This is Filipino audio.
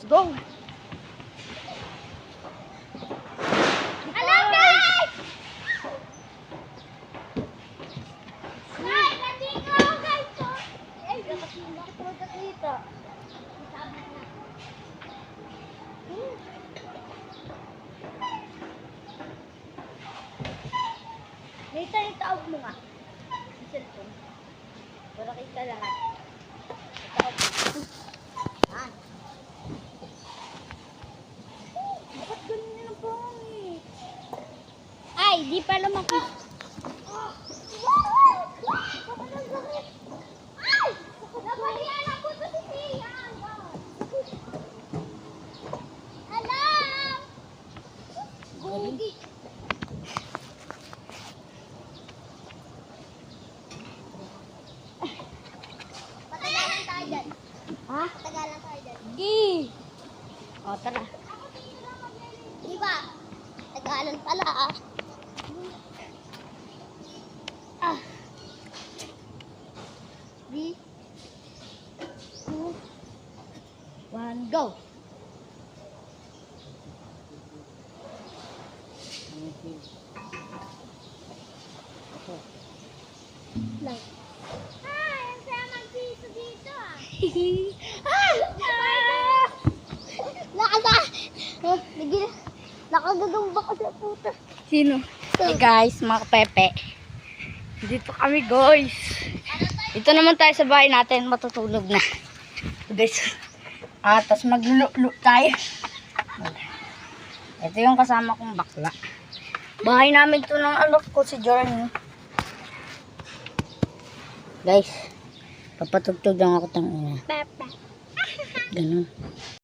go! Hello guys! Guys, nandito ako guys! Ay, bakit magkakita? Sabi na. Dito yung taog mo nga. Yung cellphone. Para kita lahat. Taog mo. Ah. Bakit ganyan ang pangit? Ay, di pa lumaki. Ay! Napalian ako sa sisiyan. Hello! Gugi. Patagalan tayo dyan. Ha? Patagalan tayo dyan. Gi! O, tara. Di ba? Tagalan pala ah. Ah. 3, 2, 1, go! Lang. Ay, ang saya magpiso dito ah. Nakagagamba ka sa puta. Sino? Hey guys, mga kapepe. Dito kami guys. Dito naman tayo sa bahay natin, matutulog na. Guys. Tapos maglululo tayo. Ito yung kasama kong bakla. Bahay namin to ng anak ko si Journey. Guys, papatugtog lang ako tang ina. Papa. Ganun.